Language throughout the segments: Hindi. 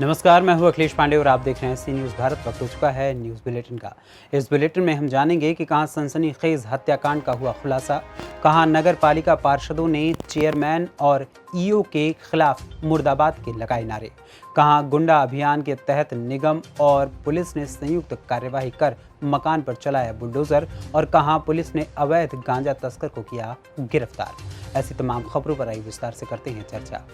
नमस्कार, मैं हूं अखिलेश पांडे और आप देख रहे हैं सी न्यूज़ भारत। वक्त हो चुका है न्यूज़ बुलेटिन का। इस बुलेटिन में हम जानेंगे कि कहां सनसनीखेज हत्याकांड का हुआ खुलासा, कहां नगर पालिका पार्षदों ने चेयरमैन और ईओ के खिलाफ मुर्दाबाद के लगाए नारे, कहां गुंडा अभियान के तहत निगम और पुलिस ने संयुक्त कार्यवाही कर मकान पर चलाया बुलडोजर और कहां पुलिस ने अवैध गांजा तस्कर को किया गिरफ्तार। ऐसी तमाम खबरों पर आई विस्तार से करते हैं चर्चा।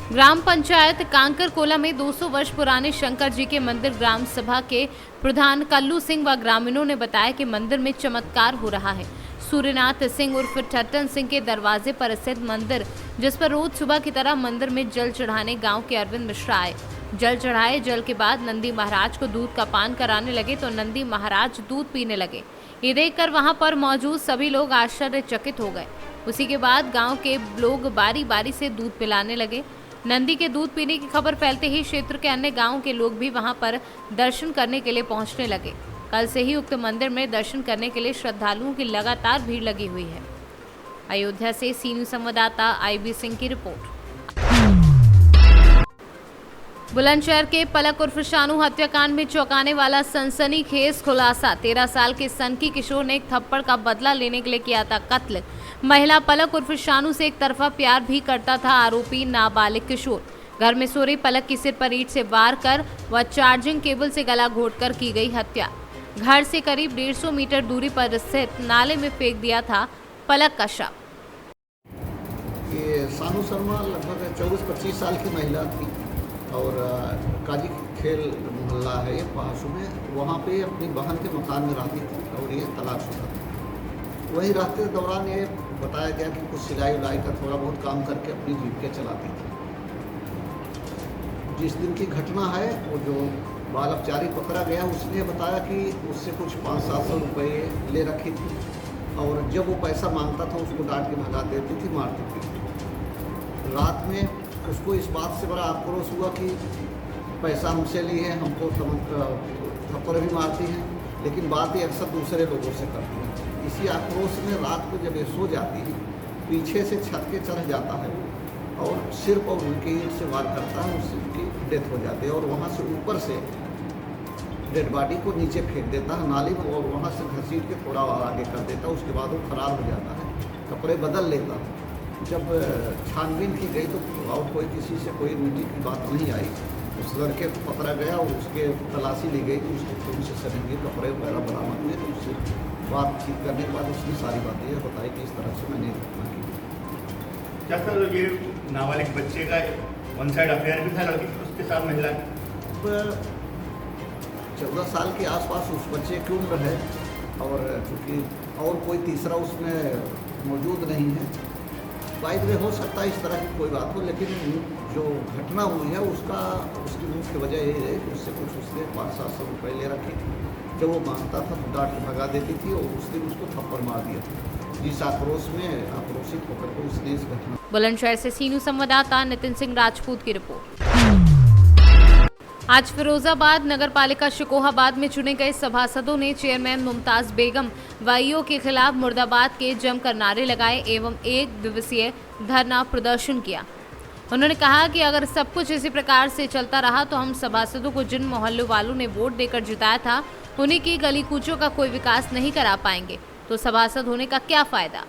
ग्राम पंचायत कांकरकोला में 200 वर्ष पुराने शंकर जी के मंदिर ग्राम सभा के प्रधान कल्लू सिंह व ग्रामीणों ने बताया कि मंदिर में चमत्कार हो रहा है। सूर्यनाथ सिंह उर्फ ठट्टन सिंह के दरवाजे पर स्थित मंदिर, जिस पर रोज सुबह की तरह मंदिर में जल चढ़ाने गांव के अरविंद मिश्रा आए। जल चढ़ाए, जल के बाद नंदी महाराज को दूध का पान कराने लगे तो नंदी महाराज दूध पीने लगे। ये देखकर वहां पर मौजूद सभी लोग आश्चर्यचकित हो गए। उसी के बाद गाँव के लोग बारी बारी से दूध पिलाने लगे। नंदी के दूध पीने की खबर फैलते ही क्षेत्र के अन्य गांवों के लोग भी वहां पर दर्शन करने के लिए पहुंचने लगे। कल से ही उक्त मंदिर में दर्शन करने के लिए श्रद्धालुओं की लगातार भीड़ लगी हुई है। अयोध्या से सी न्यूज़ संवाददाता आईबी सिंह की रिपोर्ट। बुलंदशहर के पलक उर्फ शानू हत्याकांड में चौंकाने वाला सनसनीखेज खुलासा। 13 साल के सनकी किशोर ने एक थप्पड़ का बदला लेने के लिए किया था कत्ल। महिला पलक उर्फ शानू से एक तरफा प्यार भी करता था आरोपी नाबालिग किशोर। घर में सो रही पलक की सिर पर ईंट से वार कर व चार्जिंग केबल से गला घोंटकर की गई हत्या। घर से करीब 150 मीटर दूरी पर स्थित नाले में फेंक दिया था पलक का शव। ये सानू शर्मा लगभग 24-25 साल की महिला थी और काजी खेल मोहल्ला है ये पहासू में, वहाँ पे अपनी बहन के मकान में रहती थी और ये तलाकशुदा थी। वहीं रहते दौरान ये बताया गया कि कुछ सिलाई उलाई का थोड़ा बहुत काम करके अपनी जीविका चलाती थी। जिस दिन की घटना है वो जो बाल अपचारी पकड़ा गया उसने बताया कि उससे कुछ 500-700 रुपये ले रखी थी और जब वो पैसा मांगता था उसको डांट के भगा देती थी, मारती थी। रात में उसको इस बात से बड़ा आक्रोश हुआ कि पैसा हमसे लिए हैं, हमको थप्पड़ भी मारती हैं, लेकिन बात ये अक्सर दूसरे लोगों से करती हैं। इसी आक्रोश में रात को जब ये सो जाती है, पीछे से छत के चढ़ जाता है और सिर पर उनकी ईंट से वार करता है, उससे उनकी डेथ हो जाती है और वहाँ से ऊपर से डेड बॉडी को नीचे फेंक देता है नाली में और वहाँ से घसीट के थोड़ा आगे कर देता है। उसके बाद वो फरार हो जाता है, कपड़े बदल लेता है। जब छानबीन की गई तो और कोई किसी से कोई मीठी की बात नहीं आई। उस लड़के को पकड़ा गया और उसके तलाशी ली गई तो उसके खून से सड़े कपड़े वगैरह बरामद हुए। तो उससे बातचीत करने के बाद उसने सारी बातें ये बताई कि इस तरह से मैंने घटना की। क्या सर ये नाबालिग बच्चे का वन साइड अफेयर भी था लड़की उसके साथ महिला? 14 साल के आसपास उस बच्चे की उम्र है और चूँकि और कोई तीसरा उसमें मौजूद नहीं है, बाइक में हो सकता है इस तरह की कोई बात हो, लेकिन जो घटना हुई है उसकी मुख्य वजह ये है कि उससे कुछ उसने 500-700 रुपये ले रखे थे। जब वो मांगता था तो डांट के भगा देती थी और उस दिन उसको थप्पड़ मार दिया था। जिस आक्रोश में आक्रोशित होकर के उसने इस घटना। बुलंदशहर से सी न्यूज़ संवाददाता नितिन सिंह राजपूत की रिपोर्ट। आज फिरोजाबाद नगर पालिका शिकोहाबाद में चुने गए सभासदों ने चेयरमैन मुमताज बेगम व ईओ के खिलाफ मुर्दाबाद के जमकर नारे लगाए एवं 1 दिवसीय धरना प्रदर्शन किया। उन्होंने कहा कि अगर सब कुछ इसी प्रकार से चलता रहा तो हम सभासदों को जिन मोहल्लों वालों ने वोट देकर जिताया था उन्हीं की गली कूचों का कोई विकास नहीं करा पाएंगे तो सभासद होने का क्या फायदा।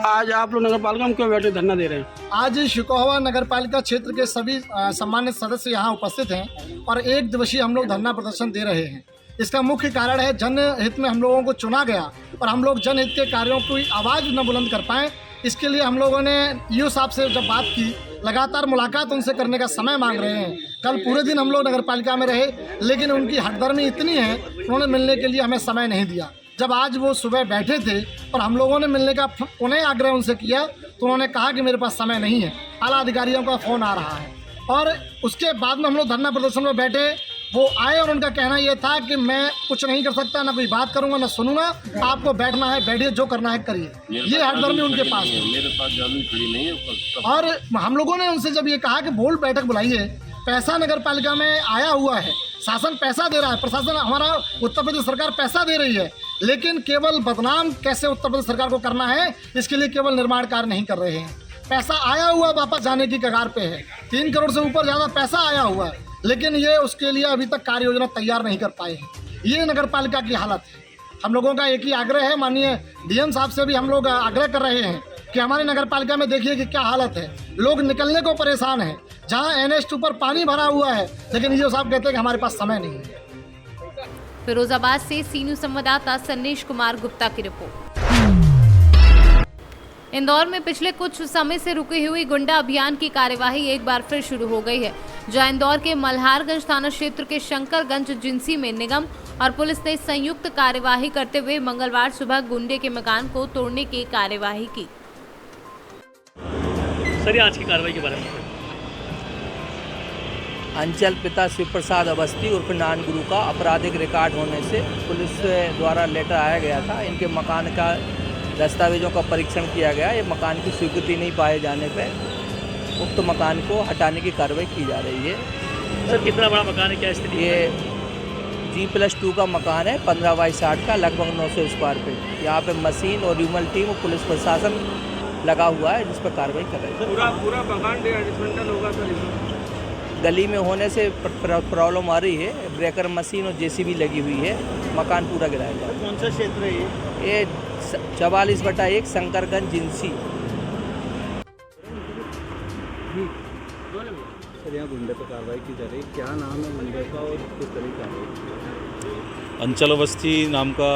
आज आप लोग नगर पालिका में क्यों बैठे धरना दे रहे हैं? आज शिकोहाबाद नगर पालिका क्षेत्र के सभी सम्मानित सदस्य यहाँ उपस्थित हैं और 1 दिवसीय हम लोग धरना प्रदर्शन दे रहे हैं। इसका मुख्य कारण है जनहित में हम लोगों को चुना गया और हम लोग जनहित के कार्यों की आवाज़ न बुलंद कर पाएँ। इसके लिए हम लोगों ने ईओ साहब से जब बात की, लगातार मुलाकात उनसे करने का समय मांग रहे हैं। कल पूरे दिन हम लोग नगर पालिका में रहे लेकिन उनकी हठधर्मी इतनी है उन्होंने मिलने के लिए हमें समय नहीं दिया। जब आज वो सुबह बैठे थे और हम लोगों ने मिलने का उन्हें आग्रह उनसे किया तो उन्होंने कहा कि मेरे पास समय नहीं है, आला अधिकारियों का फ़ोन आ रहा है। और उसके बाद में हम लोग धरना प्रदर्शन में बैठे, वो आए और उनका कहना ये था कि मैं कुछ नहीं कर सकता, ना कोई बात करूंगा ना सुनूंगा, आपको बैठना है बैठिए, जो करना है करिए। ये हठधर्मी उनके पास है। मेरे पास जमीन खड़ी नहीं है। और हम लोगों ने उनसे जब ये कहा कि बोर्ड बैठक बुलाइए, पैसा नगर पालिका में आया हुआ है, शासन पैसा दे रहा है, प्रशासन हमारा उत्तर प्रदेश सरकार पैसा दे रही है, लेकिन केवल बदनाम कैसे उत्तर प्रदेश सरकार को करना है इसके लिए केवल निर्माण कार्य नहीं कर रहे हैं। पैसा आया हुआ वापस जाने की कगार पे है। 3 करोड़ से ऊपर ज़्यादा पैसा आया हुआ है, लेकिन ये उसके लिए अभी तक कार्य योजना तैयार नहीं कर पाए हैं। ये नगर पालिका की हालत है। हम लोगों का एक ही आग्रह है, माननीय डीएम साहब से भी हम लोग आग्रह कर रहे हैं कि हमारी नगर पालिका में देखिए कि क्या हालत है। लोग निकलने को परेशान हैं। जहाँ NH2 पर पानी भरा हुआ है, लेकिन ये साहब कहते हैं कि हमारे पास समय नहीं है। फिरोजाबाद से सी न्यूज संवाददाता सन्नीश कुमार गुप्ता की रिपोर्ट। इंदौर में पिछले कुछ समय से रुकी हुई गुंडा अभियान की कार्यवाही एक बार फिर शुरू हो गई है, जहां इंदौर के मल्हारगंज थाना क्षेत्र के शंकरगंज जिंसी में निगम और पुलिस ने संयुक्त कार्यवाही करते हुए मंगलवार सुबह गुंडे के मकान को तोड़ने की कार्यवाही की। सर, आज की कार्रवाई के बारे में अंचल पिता शिव प्रसाद अवस्थी उर्फ नान गुरु का आपराधिक रिकॉर्ड होने से पुलिस द्वारा लेटर आया गया था। इनके मकान का दस्तावेजों का परीक्षण किया गया। ये मकान की स्वीकृति नहीं पाए जाने पर उक्त मकान को हटाने की कार्रवाई की जा रही है। सर, कितना बड़ा मकान है, क्या स्थिति? ये G+2 का मकान है, 15 बाई 60 का, लगभग 900 स्क्वायर फीट। यहाँ पे मशीन और ह्यूमन टीम और पुलिस प्रशासन लगा हुआ है, जिस पर कार्रवाई कर रहे हैं। पूरा मकान डिसमेंटल होगा सर? गली में होने से प्रॉब्लम आ रही है। ब्रेकर मशीन और JCB लगी हुई है। मकान पूरा गिराया जाए। कौन सा क्षेत्र है ये 44/1 शंकरगंज जिंसी। सर, यहाँ गुंडे पर कार्रवाई की जा रही है, क्या नाम है गुंडे का और किस तरह की कार्रवाई? अंचल अवस्थी नाम का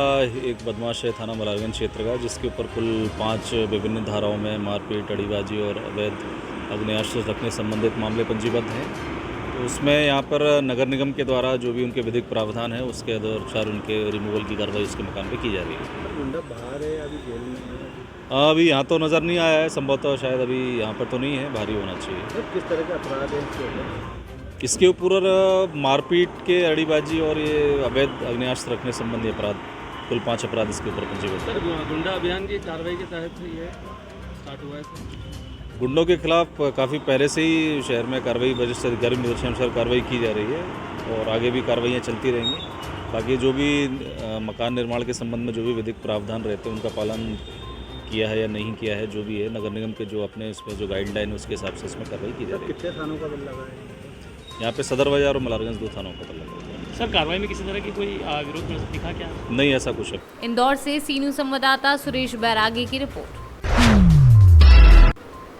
एक बदमाश है थाना मल्हारगंज क्षेत्र का, जिसके ऊपर कुल 5 विभिन्न धाराओं में मारपीट, अड़ीबाजी और अवैध अग्नेयास्त्र रखने संबंधित मामले पंजीबद्ध हैं। तो उसमें यहाँ पर नगर निगम के द्वारा जो भी उनके विधिक प्रावधान है उसके अनुसार उनके रिमूवल की कार्रवाई उसके मकान पे की जा रही है। गुंडा बाहर है, अभी जेल में है? अभी यहाँ तो नज़र नहीं आया है, संभवतः शायद अभी यहाँ पर तो नहीं है, बाहरी होना चाहिए। सर, किस तरह के अपराध है इसके ऊपर? इसके ऊपर मारपीट के, अड़ीबाजी और ये अवैध अग्नेयास्त्र रखने संबंधी अपराध, कुल 5 अपराध इसके ऊपर पंजीबद्ध। सर, गुंडा अभियान की कार्रवाई के तहत ये स्टार्ट हुआ है। गुंडों के खिलाफ काफ़ी पहले से ही शहर में कार्रवाई वरिष्ठ अधिकारी निर्देशानुसार कार्रवाई की जा रही है और आगे भी कार्रवाइयाँ चलती रहेंगी। बाकी जो भी मकान निर्माण के संबंध में जो भी विधिक प्रावधान रहते हैं उनका पालन किया है या नहीं किया है, जो भी है नगर निगम के जो अपने इसमें जो गाइडलाइन है उसके हिसाब से इसमें कार्रवाई की जा रही है। कितने थानों का बल लगा है यहाँ पे सदर बाजार और मल्हारगंज 2 थानों का बल लगा है। सर, कार्रवाई में किसी तरह की कोई विरोध दिखा क्या? नहीं, ऐसा कुछ है। इंदौर से सी न्यूज संवाददाता सुरेश बैरागी की रिपोर्ट।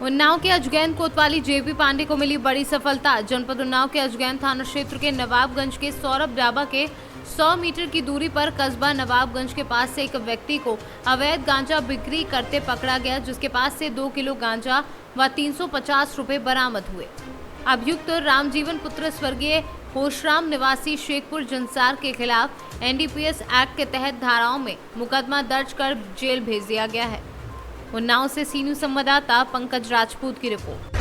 उन्नाव के अजगैन कोतवाली JP पांडे को मिली बड़ी सफलता। जनपद उन्नाव के अजगैन थाना क्षेत्र के नवाबगंज के सौरभ डाबा के 100 मीटर की दूरी पर कस्बा नवाबगंज के पास से एक व्यक्ति को अवैध गांजा बिक्री करते पकड़ा गया, जिसके पास से 2 किलो गांजा व 350 रुपए बरामद हुए। अभियुक्त रामजीवन पुत्र स्वर्गीय होशराम निवासी शेखपुर जंसार के खिलाफ NDPS एक्ट के तहत धाराओं में मुकदमा दर्ज कर जेल भेज दिया गया है। उन्नाव से सी न्यूज संवाददाता पंकज राजपूत की रिपोर्ट।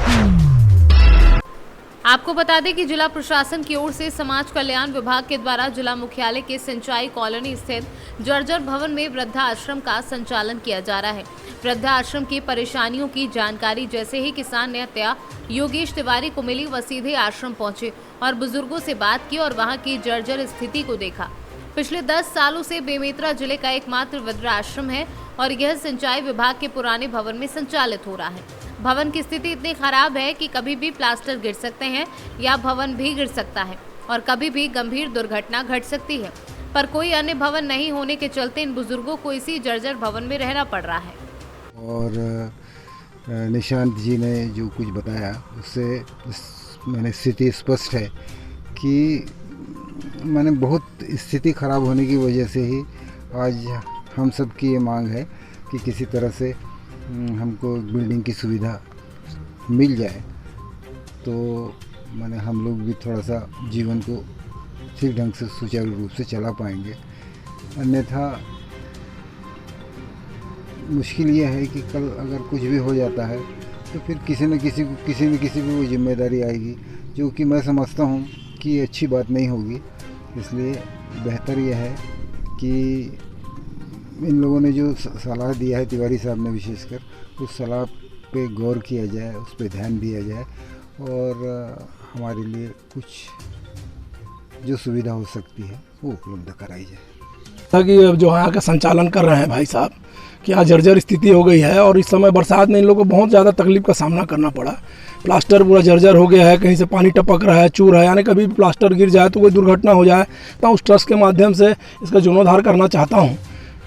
आपको बता दें कि जिला प्रशासन की ओर से समाज कल्याण विभाग के द्वारा जिला मुख्यालय के सिंचाई कॉलोनी स्थित जर्जर भवन में वृद्धाश्रम का संचालन किया जा रहा है। वृद्धाश्रम की परेशानियों की जानकारी जैसे ही किसान नेता योगेश तिवारी को मिली, वह सीधे आश्रम पहुंचे और बुजुर्गों से बात की और वहां की जर्जर स्थिति को देखा। पिछले 10 सालों से बेमेतरा जिले का एकमात्र वृद्धाश्रम है और यह सिंचाई विभाग के पुराने भवन में संचालित हो रहा है। भवन की स्थिति इतनी खराब है कि कभी भी प्लास्टर गिर सकते हैं या भवन भी गिर सकता है और कभी भी गंभीर दुर्घटना घट सकती है, पर कोई अन्य भवन नहीं होने के चलते इन बुजुर्गों को इसी जर्जर भवन में रहना पड़ रहा है। और निशांत जी ने जो कुछ बताया उससे मैंने स्थिति स्पष्ट है कि मैंने बहुत स्थिति ख़राब होने की वजह से ही आज हम सब की ये मांग है कि किसी तरह से हमको बिल्डिंग की सुविधा मिल जाए, तो मैंने हम लोग भी थोड़ा सा जीवन को ठीक ढंग से सुचारू रूप से चला पाएंगे। अन्यथा मुश्किल ये है कि कल अगर कुछ भी हो जाता है तो फिर किसी न किसी को वो जिम्मेदारी आएगी, जो कि मैं समझता हूँ कि ये अच्छी बात नहीं होगी। इसलिए बेहतर यह है कि इन लोगों ने जो सलाह दिया है, तिवारी साहब ने विशेषकर, उस सलाह पे गौर किया जाए, उस पे ध्यान दिया जाए और हमारे लिए कुछ जो सुविधा हो सकती है वो उपलब्ध कराई जाए। ताकि जो यहाँ का संचालन कर रहे हैं भाई साहब, कि यहाँ जर्जर स्थिति हो गई है और इस समय बरसात में इन लोगों को बहुत ज़्यादा तकलीफ का सामना करना पड़ा। प्लास्टर पूरा जर्जर हो गया है, कहीं से पानी टपक रहा है, चूर है, यानी कभी भी प्लास्टर गिर जाए तो कोई दुर्घटना हो जाए। तो उस ट्रस्ट के माध्यम से इसका जीर्णोद्धार करना चाहता हूँ।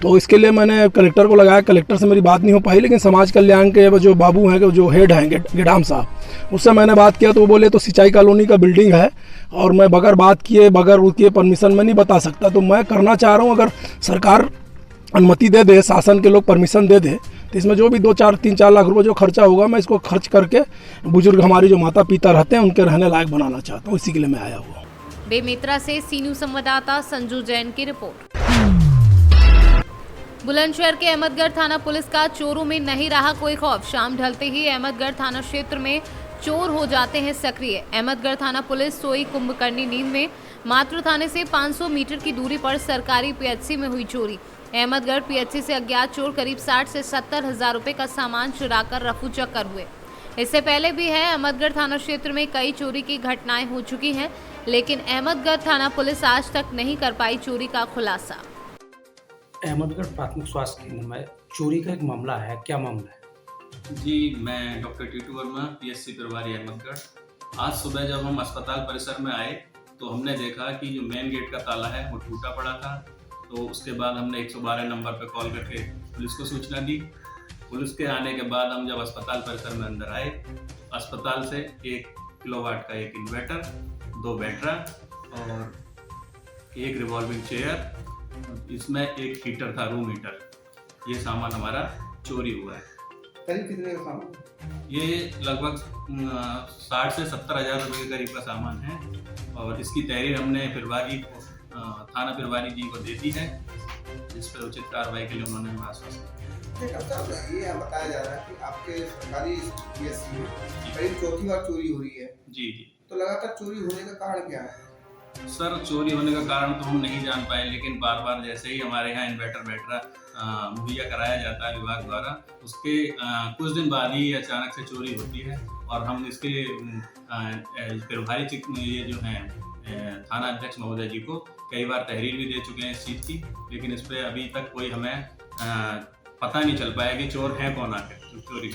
तो इसके लिए मैंने कलेक्टर को लगाया। कलेक्टर से मेरी बात नहीं हो पाई, लेकिन समाज कल्याण के जो बाबू हैं, जो हेड हैं गेडाम साहब, उससे मैंने बात किया तो वो बोले तो सिंचाई कॉलोनी का बिल्डिंग है और मैं बगैर बात किए बगैर उसके परमिशन में नहीं बता सकता। तो मैं करना चाह रहा हूँ, अगर सरकार अनुमति दे दे, शासन के लोग परमिशन दे दे, तो इसमें जो भी 2-4-3-4 लाख रुपए जो खर्चा होगा मैं इसको खर्च करके बुजुर्ग हमारी जो माता पिता रहते हैं उनके रहने लायक बनाना चाहता हूँ। इसी के लिए मैं आया हुआ। बेमेतरा से सी न्यूज संवाददाता संजू जैन की रिपोर्ट। बुलंदशहर के अहमदगढ़ थाना पुलिस का चोरों में नहीं रहा कोई खौफ। शाम ढलते ही अहमदगढ़ थाना क्षेत्र में चोर हो जाते हैं सक्रिय। अहमदगढ़ थाना पुलिस सोई कुंभकर्णी नींद में। मातृ थाने से 500 मीटर की दूरी पर सरकारी पीएचसी में हुई चोरी। अहमदगढ़ पीएचसी से अज्ञात चोर करीब 60 से 70 हजार रुपए का सामान चुराकर रफू चक्कर हुए। इससे पहले भी है अहमदगढ़ थाना क्षेत्र में कई चोरी की घटनाएं हो चुकी हैं, लेकिन अहमदगढ़ थाना पुलिस आज तक नहीं कर पाई चोरी का खुलासा। अहमदगढ़ प्राथमिक स्वास्थ्य केंद्र में चोरी का एक मामला है, क्या मामला है? जी, मैं डॉक्टर टीटू वर्मा, पीएचसी प्रभारी अहमदगढ़। आज सुबह जब हम अस्पताल परिसर में आए तो हमने देखा कि जो मेन गेट का ताला है वो टूटा पड़ा था। तो उसके बाद हमने 112 नंबर पर कॉल करके पुलिस को सूचना दी। पुलिस के आने के बाद हम जब अस्पताल परिसर में अंदर आए, अस्पताल से 1 किलोवाट का एक इन्वर्टर, 2 बैटरा और 1 रिवॉल्विंग चेयर, इसमें 1 हीटर था, रूम हीटर। ये सामान हमारा चोरी हुआ है। करीब कितने का सामान? ये लगभग 60 से 70 हजार रुपये के करीब का सामान है और इसकी तहरीर हमने प्रभारी थाना प्रभारी जी को दे दी है, जिस पर उचित कार्रवाई के लिए उन्होंने हमें आश्वासन दिया। ये बताया जा रहा है कि आपके सरकारी पीएचसी में करीब चौथी बार चोरी हो रही है। जी जी। तो लगातार चोरी होने का कारण क्या है? सर, चोरी होने का कारण तो हम नहीं जान पाए, लेकिन बार बार जैसे ही हमारे यहाँ इन्वर्टर बैटरा मुहैया कराया जाता है विभाग द्वारा, उसके कुछ दिन बाद ही अचानक से चोरी होती है। और हम इसके प्रभारी ये जो हैं थाना अध्यक्ष महोदय जी को कई बार तहरीर भी दे चुके हैं इस चीज़ की, लेकिन इस पर अभी तक कोई हमें पता नहीं चल पाया कि चोर हैं कौन आके चोरी।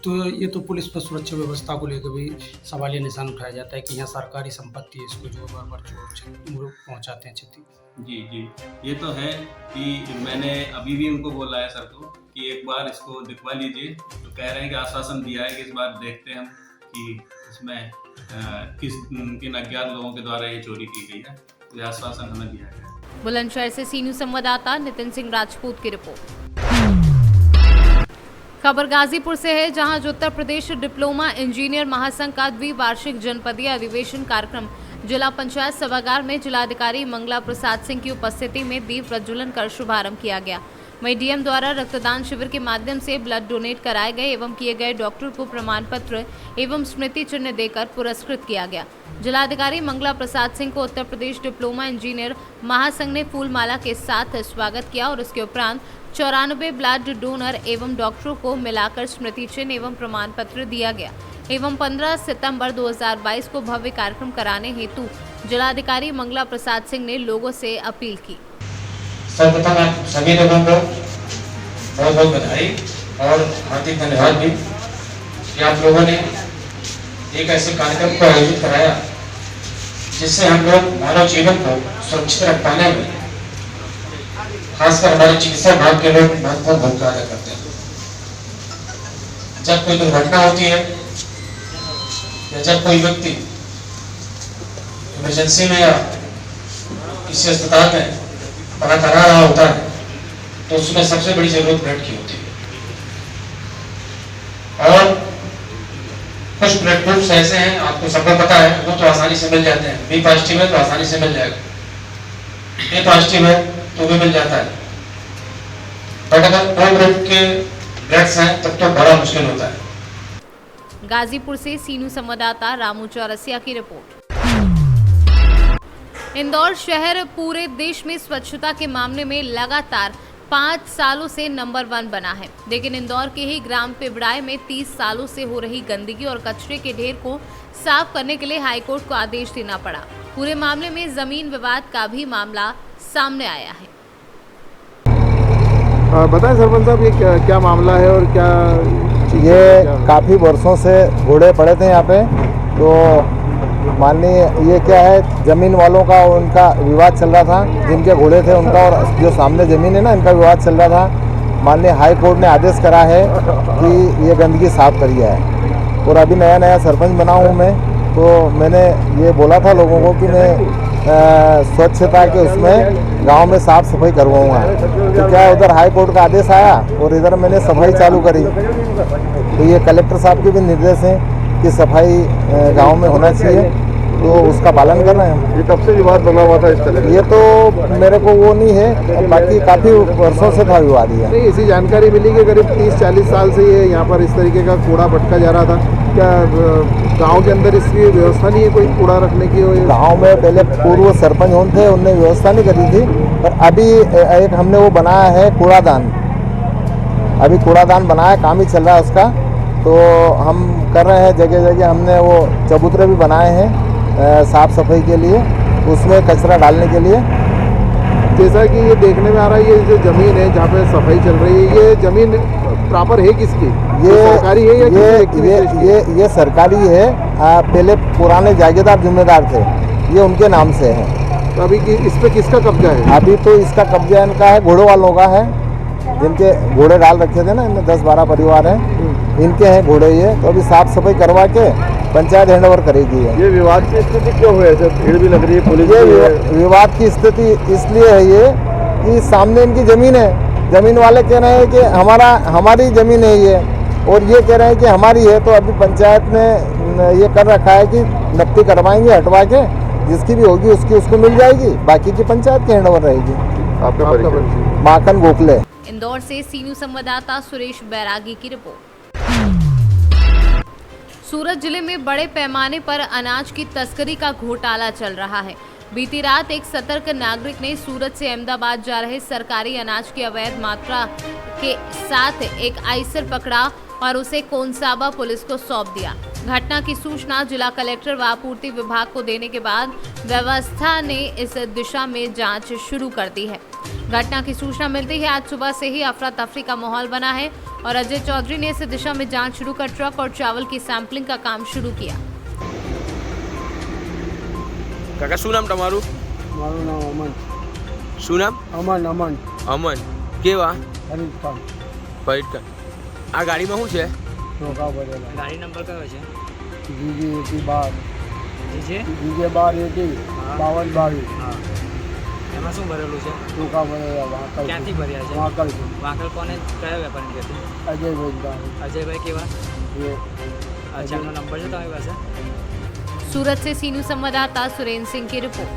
तो ये तो पुलिस पर सुरक्षा व्यवस्था को लेकर भी सवालिया निशान उठाया जाता है कि यहाँ सरकारी संपत्ति है, इसको जो बार बार चोर पहुँचाते हैं क्षति। जी जी, ये तो है कि मैंने अभी भी उनको बोला है सर को कि एक बार इसको दिखवा लीजिए। तो कह रहे हैं कि आश्वासन दिया है कि इस बार देखते हैं हम कि इसमें किन अज्ञात लोगों के द्वारा ये चोरी की गई है। तो ये आश्वासन हमें दिया गया। बुलंदशहर से सी न्यूज संवाददाता नितिन सिंह राजपूत की रिपोर्ट। खबर गाजीपुर से है, जहां उत्तर प्रदेश डिप्लोमा इंजीनियर महासंघ का द्विवार्षिक जनपदीय अधिवेशन कार्यक्रम जिला पंचायत सभागार में जिलाधिकारी मंगला प्रसाद सिंह की उपस्थिति में दीप प्रज्वलन कर शुभारंभ किया गया। वहीं डीएम द्वारा रक्तदान शिविर के माध्यम से ब्लड डोनेट कराए गए एवं किए गए डॉक्टर को प्रमाण पत्र एवं स्मृति चिन्ह देकर पुरस्कृत किया गया। जिलाधिकारी मंगला प्रसाद सिंह को उत्तर प्रदेश डिप्लोमा इंजीनियर महासंघ ने फूलमाला के साथ स्वागत किया और उसके उपरांत 94 ब्लड डोनर एवं डॉक्टरों को मिलाकर स्मृति चिन्ह एवं प्रमाण पत्र दिया गया एवं 15 सितंबर 2022 को भव्य कार्यक्रम कराने हेतु जिलाधिकारी मंगला प्रसाद सिंह ने लोगों से अपील की। सर्वप्रथम आप सभी लोगों को बहुत बहुत बधाई और हार्दिक धन्यवाद भी कि आप लोगों ने एक ऐसे कार्यक्रम को आयोजित कराया जिससे हम लोग मानव जीवन को सुरक्षित रख पाने में खासकर हमारे चिकित्सा विभाग के लोग महत्वपूर्ण भूमिका अदा करते हैं। जब कोई दुर्घटना होती है या जब कोई व्यक्ति इमरजेंसी में या किसी अस्पताल में पता करा रहा होता है तो उसमें सबसे बड़ी जरूरत ब्लड की होती है। और कुछ ब्लड ग्रुप्स ऐसे हैं, आपको सबको पता है, वो तो आसानी से मिल जाते हैं। बी पॉजिटिव है तो आसानी से मिल जाएगा, ए पॉजिटिव है तो भी मिल जाता है, बट अगर ओ ग्रुप के ब्लड्स हैं तब तो बड़ा मुश्किल होता है। गाजीपुर से सीनू संवाददाता रामू चौरसिया की रिपोर्ट। इंदौर शहर पूरे देश में स्वच्छता के मामले में लगातार 5 सालों से नंबर 1 बना है, लेकिन इंदौर के ही ग्राम पिबड़ाई में 30 सालों से हो रही गंदगी और कचरे के ढेर को साफ करने के लिए हाईकोर्ट को आदेश देना पड़ा। पूरे मामले में जमीन विवाद का भी मामला सामने आया है। बताएं सरपंच साहब, ये क्या मामला है और क्या ये काफ़ी वर्षों से घोड़े पड़े थे यहाँ पे, तो माननीय ये क्या है, ज़मीन वालों का उनका विवाद चल रहा था, जिनके घोड़े थे उनका और जो सामने ज़मीन है ना, इनका विवाद चल रहा था। माननीय हाई कोर्ट ने आदेश करा है कि ये गंदगी साफ करी है, और अभी नया नया सरपंच बना हूँ मैं, तो मैंने ये बोला था लोगों को कि मैं स्वच्छता के उसमें गांव में साफ़ सफाई करवाऊँगा। तो क्या उधर हाई कोर्ट का आदेश आया और इधर मैंने सफाई चालू करी। तो ये कलेक्टर साहब के भी निर्देश हैं कि सफाई गांव में होना चाहिए, तो उसका पालन कर रहे हैं। ये कब से विवाद बना हुआ था इस तरह? ये तो मेरे को वो नहीं है, बाकी काफ़ी वर्षों से था विवाद ये। नहीं, ऐसी जानकारी मिली कि करीब 30-40 साल से ये यहाँ पर इस तरीके का कूड़ा भटका जा रहा था। क्या गांव के अंदर इसकी व्यवस्था नहीं है कोई कूड़ा रखने की? गांव में पहले पूर्व सरपंच थे, उनने व्यवस्था नहीं करी थी, पर अभी एक हमने वो बनाया है कूड़ादान, अभी कूड़ादान बनाया, काम ही चल रहा है उसका, तो हम कर रहे हैं। जगह जगह हमने वो चबूतरे भी बनाए हैं साफ़ सफाई के लिए, उसमें कचरा डालने के लिए। जैसा कि ये देखने में आ रहा है, ये जो ज़मीन है जहाँ पे सफाई चल रही है, ये ज़मीन प्रॉपर है किसकी? ये सरकारी है या ये सरकारी है। पहले पुराने जागीरदार जिम्मेदार थे, ये उनके नाम से है। तो अभी इस पे किसका कब्जा है? अभी तो इसका कब्जा इनका है, घोड़े वालों का है, जिनके घोड़े डाल रखे थे ना, इनमें 10-12 परिवार हैं, इनके हैं घोड़े ये। तो अभी साफ सफाई करवा के पंचायत हैंडओवर करेगी। ये विवाद की स्थिति क्यों हुई है? भीड़ भी लग रही है, पुलिस ये विवाद की स्थिति इसलिए है ये कि सामने इनकी ज़मीन है, ज़मीन वाले कह रहे हैं कि हमारी ज़मीन है ये, और ये कह रहे हैं कि हमारी है। तो अभी पंचायत ने ये कर रखा है कि नफ्ती करवाएंगे, हटवा के जिसकी भी होगी उसको मिल जाएगी, बाकी की पंचायत के हैंडओवर रहेगी। आपका परिचय? माखन गोखले। इंदौर से सी न्यूज़ संवाददाता सुरेश बैरागी की रिपोर्ट। सूरत जिले में बड़े पैमाने पर अनाज की तस्करी का घोटाला चल रहा है। बीती रात एक सतर्क नागरिक ने सूरत से अहमदाबाद जा रहे सरकारी अनाज की अवैध मात्रा के साथ एक आइसर पकड़ा और उसे कोनसाबा पुलिस को सौंप दिया। घटना की सूचना जिला कलेक्टर व आपूर्ति विभाग को देने के बाद व्यवस्था ने इस दिशा में जांच शुरू कर दी है। घटना की सूचना मिलते ही आज सुबह से ही अफरा तफरी का माहौल बना है और अजय चौधरी ने इस दिशा में जांच शुरू कर ट्रक और चावल की सैंपलिंग का काम शुरू किया। કાકા શું નામ તમારું? મારું નામ અમન. શું નામ? અમન. અમન. અમન કેવા? હરીફખાન. ફરીદખાન. આ ગાડીમાં શું છે? ધોકા ભરેલા. ગાડી નંબર કયો છે? જીજે 8012. જીજે? જીજે 1280 5222. હા. એમાં શું ભરેલું છે? ધોકા ભરેલા. વાંકલ. ક્યાંથી ભર્યા છે? વાંકલ. વાંકલ કોને કયા વેપારી કહેતી? અજયભાઈ. અજયભાઈ કેવા? ये अच्छा એમનો નંબર છે તમારી પાસે? सूरत से सी न्यूज़ संवाददाता सुरेंद्र सिंह की रिपोर्ट।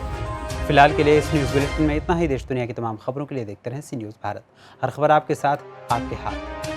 फिलहाल के लिए इस न्यूज़ बुलेटिन में इतना ही। देश दुनिया की तमाम खबरों के लिए देखते रहें सी न्यूज़ भारत। हर खबर आपके साथ, आपके हाथ।